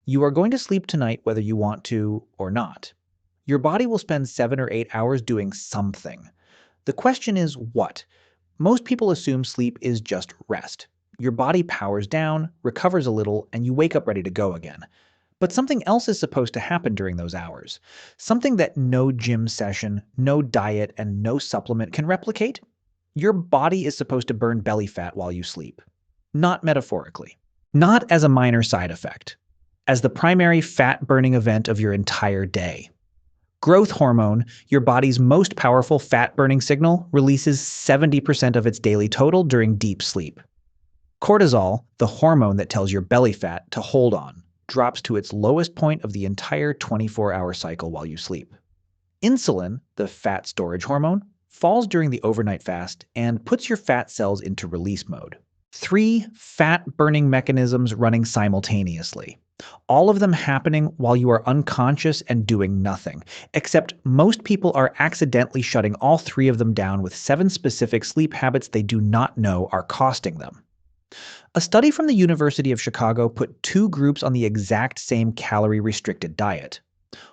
You are going to sleep tonight whether you want to or not. Your body will spend 7 or 8 hours doing something. The question is what? Most people assume sleep is just rest. Your body powers down, recovers a little, and you wake up ready to go again. But something else is supposed to happen during those hours. Something that no gym session, no diet, and no supplement can replicate. Your body is supposed to burn belly fat while you sleep. Not metaphorically. Not as a minor side effect. As the primary fat-burning event of your entire day. Growth hormone, your body's most powerful fat-burning signal, releases 70% of its daily total during deep sleep. Cortisol, the hormone that tells your belly fat to hold on, drops to its lowest point of the entire 24-hour cycle while you sleep. Insulin, the fat storage hormone, falls during the overnight fast and puts your fat cells into release mode. 3 fat-burning mechanisms running simultaneously. All of them happening while you are unconscious and doing nothing, except most people are accidentally shutting all 3 of them down with 7 specific sleep habits they do not know are costing them. A study from the University of Chicago put 2 groups on the exact same calorie-restricted diet.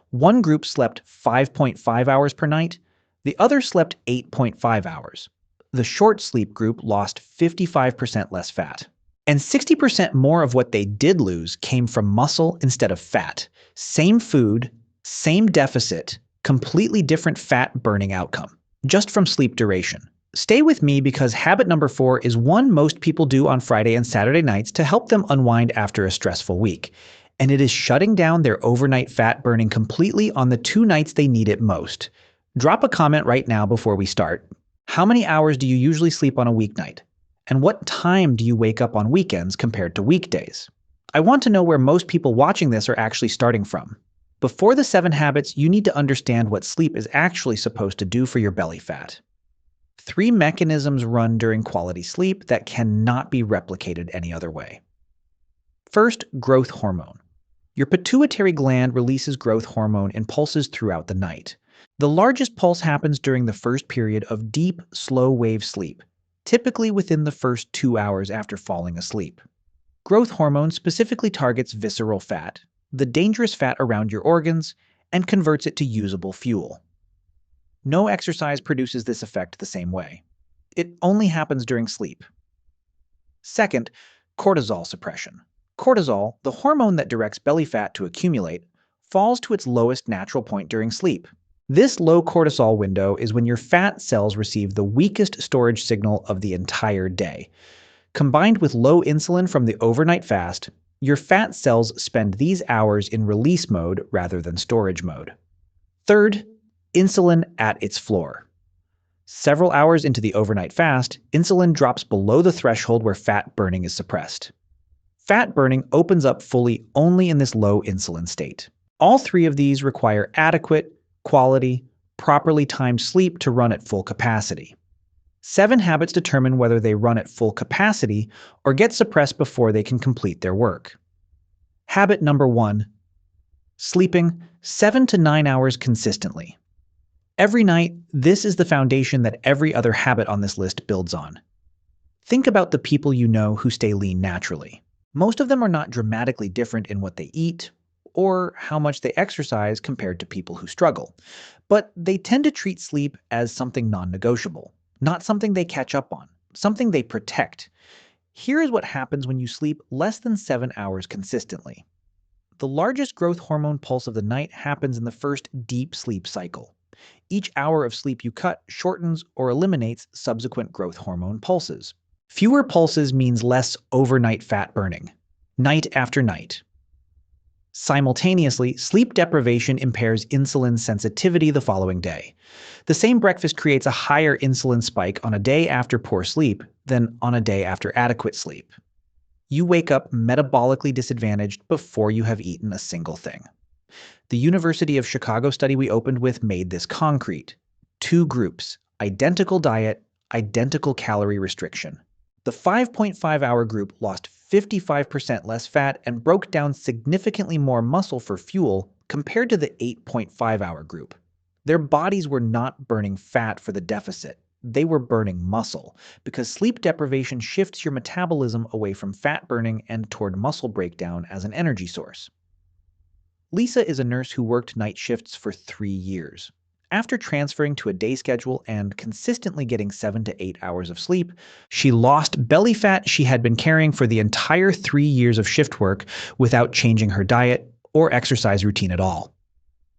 One group slept 5.5 hours per night, the other slept 8.5 hours. The short sleep group lost 55% less fat. And 60% more of what they did lose came from muscle instead of fat. Same food, same deficit, completely different fat-burning outcome, just from sleep duration. Stay with me because habit number 4 is one most people do on Friday and Saturday nights to help them unwind after a stressful week. And it is shutting down their overnight fat burning completely on the 2 nights they need it most. Drop a comment right now before we start. How many hours do you usually sleep on a weeknight? And what time do you wake up on weekends compared to weekdays? I want to know where most people watching this are actually starting from. Before the 7 habits, you need to understand what sleep is actually supposed to do for your belly fat. 3 mechanisms run during quality sleep that cannot be replicated any other way. First, growth hormone. Your pituitary gland releases growth hormone in pulses throughout the night. The largest pulse happens during the first period of deep, slow-wave sleep, typically within the first 2 hours after falling asleep. Growth hormone specifically targets visceral fat, the dangerous fat around your organs, and converts it to usable fuel. No exercise produces this effect the same way. It only happens during sleep. Second, cortisol suppression. Cortisol, the hormone that directs belly fat to accumulate, falls to its lowest natural point during sleep. This low cortisol window is when your fat cells receive the weakest storage signal of the entire day. Combined with low insulin from the overnight fast, your fat cells spend these hours in release mode rather than storage mode. Third, insulin at its floor. Several hours into the overnight fast, insulin drops below the threshold where fat burning is suppressed. Fat burning opens up fully only in this low insulin state. All 3 of these require adequate, quality, properly timed sleep to run at full capacity. 7 habits determine whether they run at full capacity or get suppressed before they can complete their work. Habit number 1. Sleeping 7 to 9 hours consistently. Every night, this is the foundation that every other habit on this list builds on. Think about the people you know who stay lean naturally. Most of them are not dramatically different in what they eat or how much they exercise compared to people who struggle, but they tend to treat sleep as something non-negotiable, not something they catch up on, something they protect. Here is what happens when you sleep less than 7 hours consistently. The largest growth hormone pulse of the night happens in the first deep sleep cycle. Each hour of sleep you cut shortens or eliminates subsequent growth hormone pulses. Fewer pulses means less overnight fat burning, night after night. Simultaneously, sleep deprivation impairs insulin sensitivity the following day. The same breakfast creates a higher insulin spike on a day after poor sleep than on a day after adequate sleep. You wake up metabolically disadvantaged before you have eaten a single thing. The University of Chicago study we opened with made this concrete. 2 groups, identical diet, identical calorie restriction. The 5.5-hour group lost 55% less fat and broke down significantly more muscle for fuel compared to the 8.5-hour group. Their bodies were not burning fat for the deficit. They were burning muscle, because sleep deprivation shifts your metabolism away from fat burning and toward muscle breakdown as an energy source. Lisa is a nurse who worked night shifts for 3 years. After transferring to a day schedule and consistently getting 7 to 8 hours of sleep, she lost belly fat she had been carrying for the entire 3 years of shift work without changing her diet or exercise routine at all.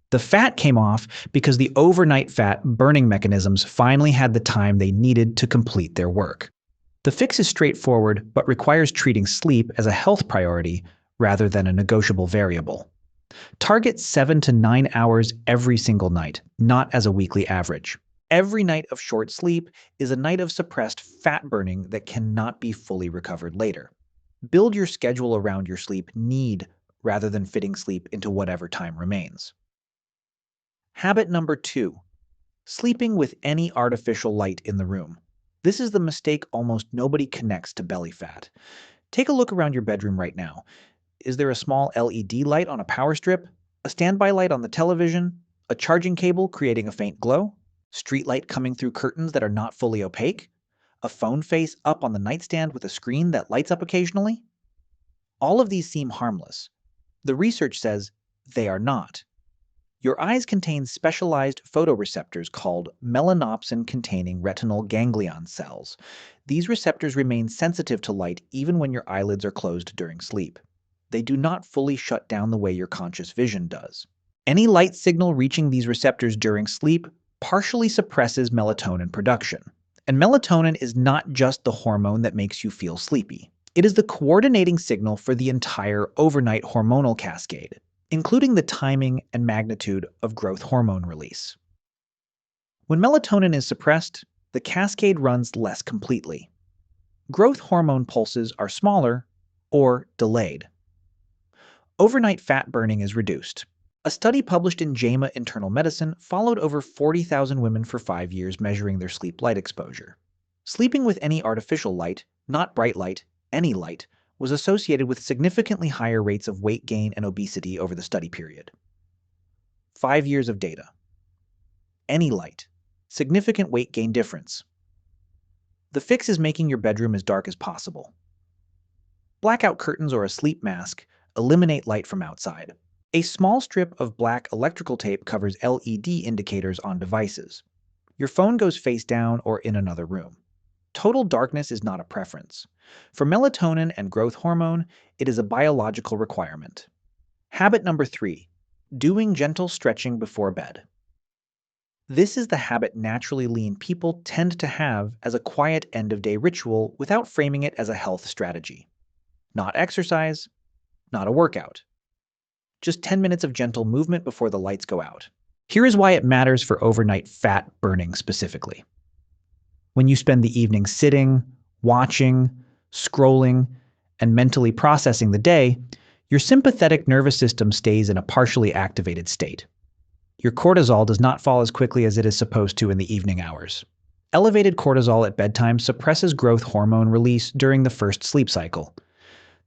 The fat came off because the overnight fat burning mechanisms finally had the time they needed to complete their work. The fix is straightforward but requires treating sleep as a health priority rather than a negotiable variable. Target 7 to 9 hours every single night, not as a weekly average. Every night of short sleep is a night of suppressed fat burning that cannot be fully recovered later. Build your schedule around your sleep need rather than fitting sleep into whatever time remains. Habit number 2. Sleeping with any artificial light in the room. This is the mistake almost nobody connects to belly fat. Take a look around your bedroom right now. Is there a small LED light on a power strip? A standby light on the television? A charging cable creating a faint glow? Street light coming through curtains that are not fully opaque? A phone face up on the nightstand with a screen that lights up occasionally? All of these seem harmless. The research says they are not. Your eyes contain specialized photoreceptors called melanopsin-containing retinal ganglion cells. These receptors remain sensitive to light even when your eyelids are closed during sleep. They do not fully shut down the way your conscious vision does. Any light signal reaching these receptors during sleep partially suppresses melatonin production. And melatonin is not just the hormone that makes you feel sleepy. It is the coordinating signal for the entire overnight hormonal cascade, including the timing and magnitude of growth hormone release. When melatonin is suppressed, the cascade runs less completely. Growth hormone pulses are smaller or delayed. Overnight fat burning is reduced. A study published in JAMA Internal Medicine followed over 40,000 women for 5 years measuring their sleep light exposure. Sleeping with any artificial light, not bright light, any light, was associated with significantly higher rates of weight gain and obesity over the study period. 5 years of data. Any light. Significant weight gain difference. The fix is making your bedroom as dark as possible. Blackout curtains or a sleep mask eliminate light from outside. A small strip of black electrical tape covers LED indicators on devices. Your phone goes face down or in another room. Total darkness is not a preference. For melatonin and growth hormone, it is a biological requirement. Habit number 3. Doing gentle stretching before bed. This is the habit naturally lean people tend to have as a quiet end-of-day ritual without framing it as a health strategy. Not exercise, not a workout. Just 10 minutes of gentle movement before the lights go out. Here is why it matters for overnight fat burning specifically. When you spend the evening sitting, watching, scrolling, and mentally processing the day, your sympathetic nervous system stays in a partially activated state. Your cortisol does not fall as quickly as it is supposed to in the evening hours. Elevated cortisol at bedtime suppresses growth hormone release during the first sleep cycle.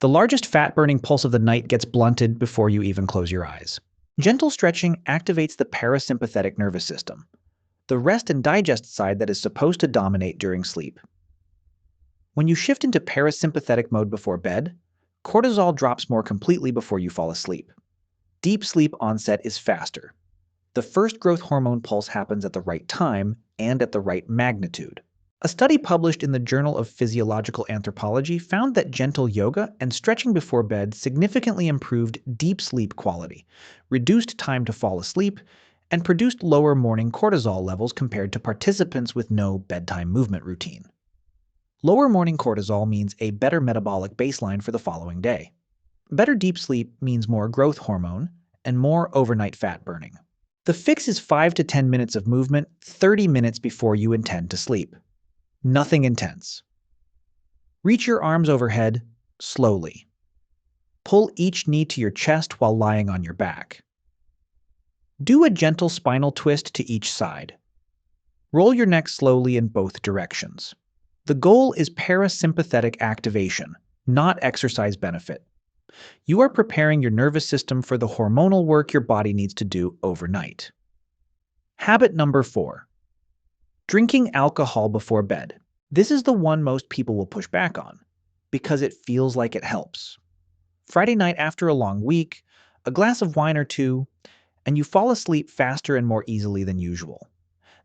The largest fat-burning pulse of the night gets blunted before you even close your eyes. Gentle stretching activates the parasympathetic nervous system, the rest and digest side that is supposed to dominate during sleep. When you shift into parasympathetic mode before bed, cortisol drops more completely before you fall asleep. Deep sleep onset is faster. The first growth hormone pulse happens at the right time and at the right magnitude. A study published in the Journal of Physiological Anthropology found that gentle yoga and stretching before bed significantly improved deep sleep quality, reduced time to fall asleep, and produced lower morning cortisol levels compared to participants with no bedtime movement routine. Lower morning cortisol means a better metabolic baseline for the following day. Better deep sleep means more growth hormone and more overnight fat burning. The fix is 5 to 10 minutes of movement 30 minutes before you intend to sleep. Nothing intense. Reach your arms overhead slowly. Pull each knee to your chest while lying on your back. Do a gentle spinal twist to each side. Roll your neck slowly in both directions. The goal is parasympathetic activation, not exercise benefit. You are preparing your nervous system for the hormonal work your body needs to do overnight. Habit number 4. Drinking alcohol before bed. This is the one most people will push back on, because it feels like it helps. Friday night after a long week, a glass of wine or two, and you fall asleep faster and more easily than usual.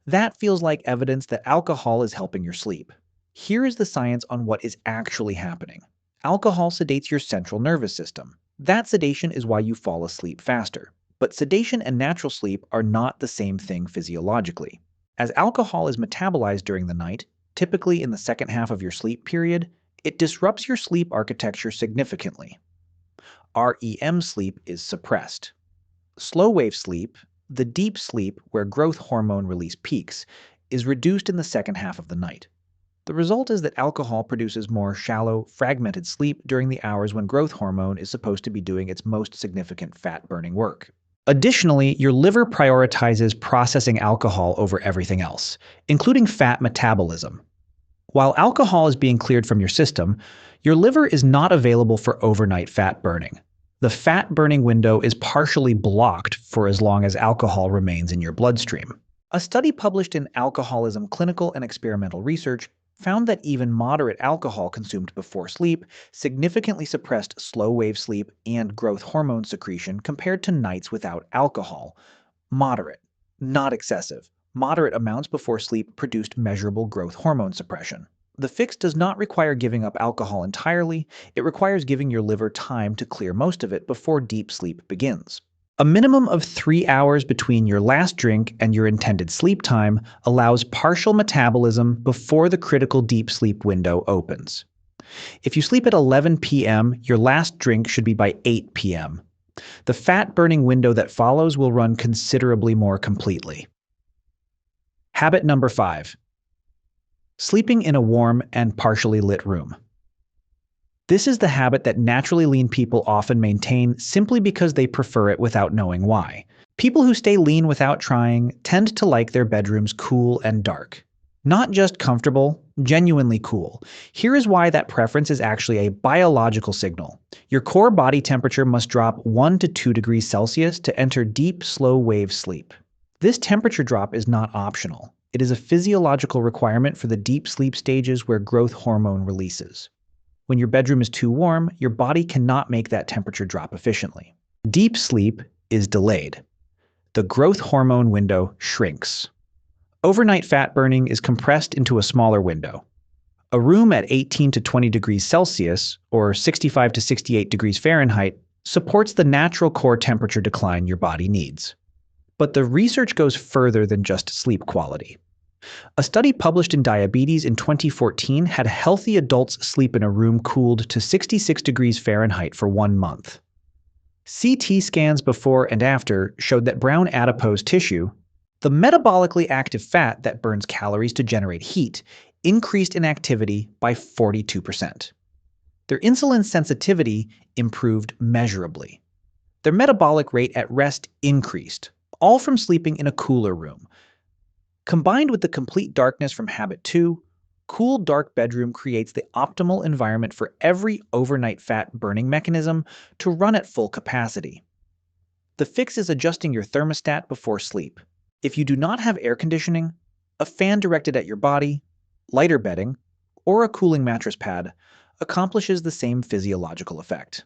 That feels like evidence that alcohol is helping your sleep. Here is the science on what is actually happening. Alcohol sedates your central nervous system. That sedation is why you fall asleep faster. But sedation and natural sleep are not the same thing physiologically. As alcohol is metabolized during the night, typically in the second half of your sleep period, it disrupts your sleep architecture significantly. REM sleep is suppressed. Slow-wave sleep, the deep sleep where growth hormone release peaks, is reduced in the second half of the night. The result is that alcohol produces more shallow, fragmented sleep during the hours when growth hormone is supposed to be doing its most significant fat-burning work. Additionally, your liver prioritizes processing alcohol over everything else, including fat metabolism. While alcohol is being cleared from your system, your liver is not available for overnight fat burning. The fat-burning window is partially blocked for as long as alcohol remains in your bloodstream. A study published in Alcoholism Clinical and Experimental Research found that even moderate alcohol consumed before sleep significantly suppressed slow-wave sleep and growth hormone secretion compared to nights without alcohol. Moderate, not excessive. Moderate amounts before sleep produced measurable growth hormone suppression. The fix does not require giving up alcohol entirely, it requires giving your liver time to clear most of it before deep sleep begins. A minimum of 3 hours between your last drink and your intended sleep time allows partial metabolism before the critical deep sleep window opens. If you sleep at 11 p.m., your last drink should be by 8 p.m. The fat-burning window that follows will run considerably more completely. Habit number 5. Sleeping in a warm and partially lit room. This is the habit that naturally lean people often maintain simply because they prefer it without knowing why. People who stay lean without trying tend to like their bedrooms cool and dark. Not just comfortable, genuinely cool. Here is why that preference is actually a biological signal. Your core body temperature must drop 1 to 2 degrees Celsius to enter deep, slow-wave sleep. This temperature drop is not optional. It is a physiological requirement for the deep sleep stages where growth hormone releases. When your bedroom is too warm, your body cannot make that temperature drop efficiently. Deep sleep is delayed. The growth hormone window shrinks. Overnight fat burning is compressed into a smaller window. A room at 18 to 20 degrees Celsius, or 65 to 68 degrees Fahrenheit, supports the natural core temperature decline your body needs. But the research goes further than just sleep quality. A study published in Diabetes in 2014 had healthy adults sleep in a room cooled to 66 degrees Fahrenheit for 1 month. CT scans before and after showed that brown adipose tissue, the metabolically active fat that burns calories to generate heat, increased in activity by 42%. Their insulin sensitivity improved measurably. Their metabolic rate at rest increased, all from sleeping in a cooler room. Combined with the complete darkness from habit 2, cool, dark bedroom creates the optimal environment for every overnight fat burning mechanism to run at full capacity. The fix is adjusting your thermostat before sleep. If you do not have air conditioning, a fan directed at your body, lighter bedding, or a cooling mattress pad accomplishes the same physiological effect.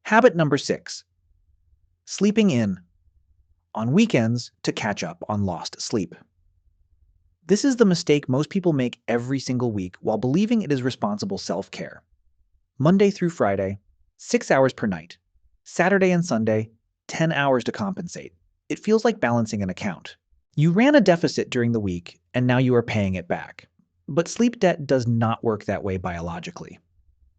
Habit number 6. Sleeping in on weekends to catch up on lost sleep. This is the mistake most people make every single week while believing it is responsible self-care. Monday through Friday, 6 hours per night. Saturday and Sunday, 10 hours to compensate. It feels like balancing an account. You ran a deficit during the week, and now you are paying it back. But sleep debt does not work that way biologically.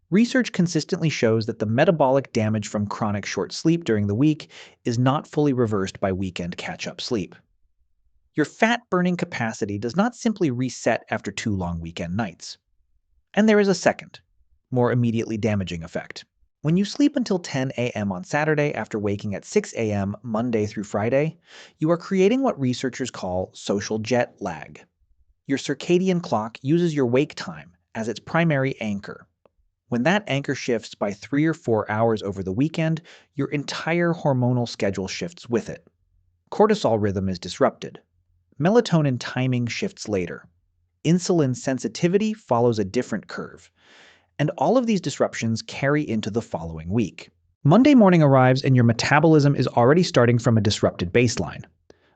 Research consistently shows that the metabolic damage from chronic short sleep during the week is not fully reversed by weekend catch-up sleep. Your fat-burning capacity does not simply reset after 2 long weekend nights. And there is a second, more immediately damaging effect. When you sleep until 10 a.m. on Saturday after waking at 6 a.m. Monday through Friday, you are creating what researchers call social jet lag. Your circadian clock uses your wake time as its primary anchor. When that anchor shifts by 3 or 4 hours over the weekend, your entire hormonal schedule shifts with it. Cortisol rhythm is disrupted. Melatonin timing shifts later. Insulin sensitivity follows a different curve. And all of these disruptions carry into the following week. Monday morning arrives and your metabolism is already starting from a disrupted baseline.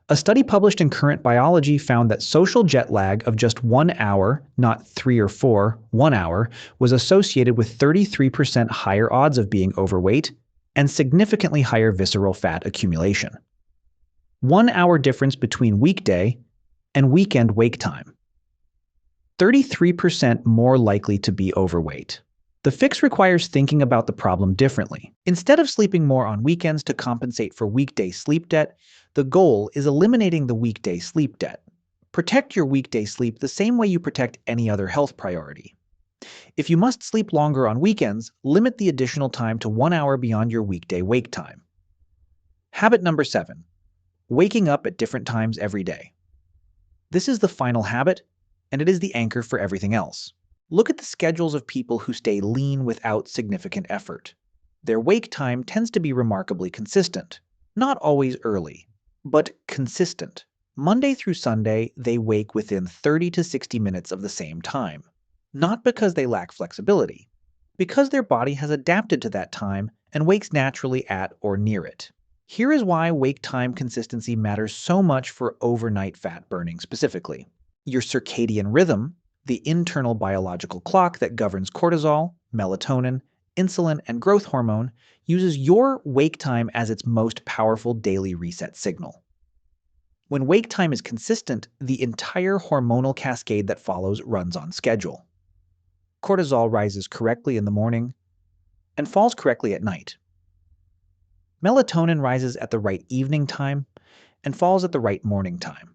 A study published in Current Biology found that social jet lag of just 1 hour, not 3 or 4, 1 hour, was associated with 33% higher odds of being overweight and significantly higher visceral fat accumulation. 1 hour difference between weekday and weekend wake time. 33% more likely to be overweight. The fix requires thinking about the problem differently. Instead of sleeping more on weekends to compensate for weekday sleep debt, the goal is eliminating the weekday sleep debt. Protect your weekday sleep the same way you protect any other health priority. If you must sleep longer on weekends, limit the additional time to 1 hour beyond your weekday wake time. Habit number 7. Waking up at different times every day. This is the final habit, and it is the anchor for everything else. Look at the schedules of people who stay lean without significant effort. Their wake time tends to be remarkably consistent. Not always early, but consistent. Monday through Sunday, they wake within 30 to 60 minutes of the same time. Not because they lack flexibility, because their body has adapted to that time and wakes naturally at or near it. Here is why wake time consistency matters so much for overnight fat burning specifically. Your circadian rhythm, the internal biological clock that governs cortisol, melatonin, insulin, and growth hormone, uses your wake time as its most powerful daily reset signal. When wake time is consistent, the entire hormonal cascade that follows runs on schedule. Cortisol rises correctly in the morning and falls correctly at night. Melatonin rises at the right evening time and falls at the right morning time.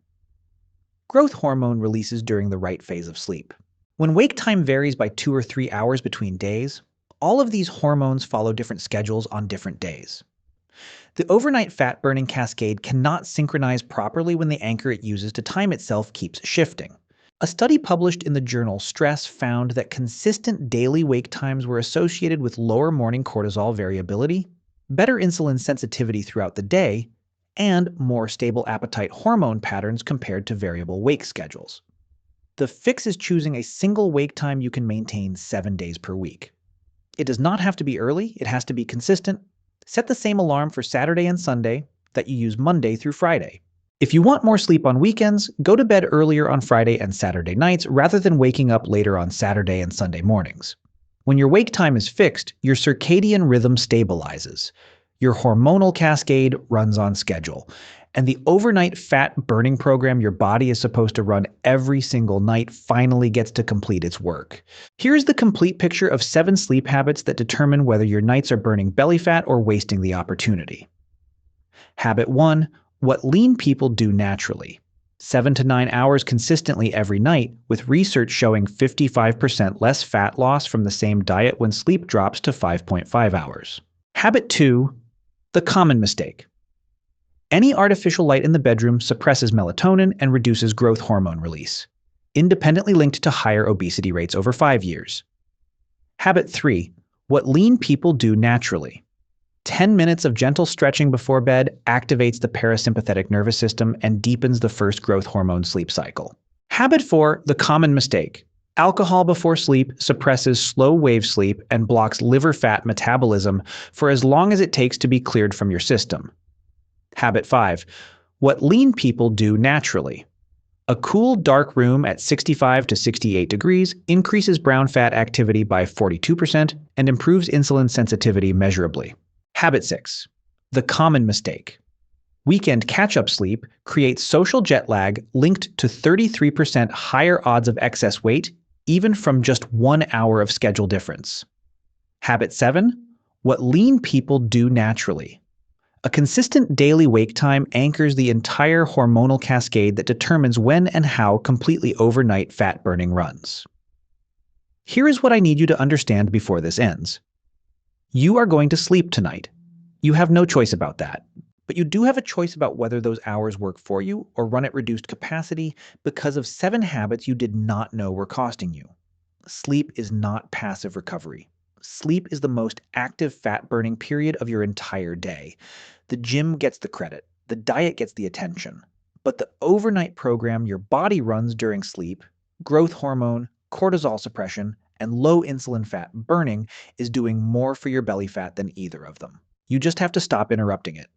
Growth hormone releases during the right phase of sleep. When wake time varies by 2 or 3 hours between days, all of these hormones follow different schedules on different days. The overnight fat-burning cascade cannot synchronize properly when the anchor it uses to time itself keeps shifting. A study published in the journal Stress found that consistent daily wake times were associated with lower morning cortisol variability, better insulin sensitivity throughout the day, and more stable appetite hormone patterns compared to variable wake schedules. The fix is choosing a single wake time you can maintain 7 days per week. It does not have to be early, it has to be consistent. Set the same alarm for Saturday and Sunday that you use Monday through Friday. If you want more sleep on weekends, go to bed earlier on Friday and Saturday nights rather than waking up later on Saturday and Sunday mornings. When your wake time is fixed, your circadian rhythm stabilizes. Your hormonal cascade runs on schedule, and the overnight fat burning program your body is supposed to run every single night finally gets to complete its work. Here's the complete picture of 7 sleep habits that determine whether your nights are burning belly fat or wasting the opportunity. Habit 1. What lean people do naturally. 7 to 9 hours consistently every night, with research showing 55% less fat loss from the same diet when sleep drops to 5.5 hours. Habit 2. The common mistake. Any artificial light in the bedroom suppresses melatonin and reduces growth hormone release, independently linked to higher obesity rates over 5 years. Habit 3. What lean people do naturally. 10 minutes of gentle stretching before bed activates the parasympathetic nervous system and deepens the first growth hormone sleep cycle. Habit 4. The common mistake. Alcohol before sleep suppresses slow-wave sleep and blocks liver fat metabolism for as long as it takes to be cleared from your system. Habit 5. What lean people do naturally. A cool, dark room at 65 to 68 degrees increases brown fat activity by 42% and improves insulin sensitivity measurably. Habit 6. The common mistake. Weekend catch-up sleep creates social jet lag linked to 33% higher odds of excess weight, even from just 1 hour of schedule difference. Habit 7. What lean people do naturally. A consistent daily wake time anchors the entire hormonal cascade that determines when and how completely overnight fat burning runs. Here is what I need you to understand before this ends. You are going to sleep tonight. You have no choice about that. But you do have a choice about whether those hours work for you or run at reduced capacity because of 7 habits you did not know were costing you. Sleep is not passive recovery. Sleep is the most active fat-burning period of your entire day. The gym gets the credit, the diet gets the attention, but the overnight program your body runs during sleep, growth hormone, cortisol suppression, and low insulin fat burning is doing more for your belly fat than either of them. You just have to stop interrupting it.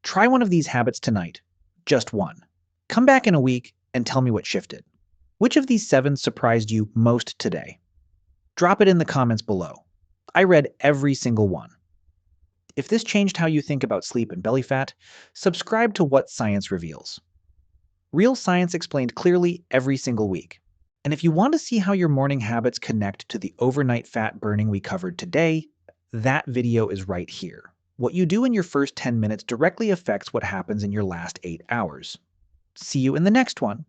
Try one of these habits tonight. Just one. Come back in a week and tell me what shifted. Which of these 7 surprised you most today? Drop it in the comments below. I read every single one. If this changed how you think about sleep and belly fat, subscribe to What Science Reveals. Real science explained clearly every single week. And if you want to see how your morning habits connect to the overnight fat burning we covered today, that video is right here. What you do in your first 10 minutes directly affects what happens in your last 8 hours. See you in the next one.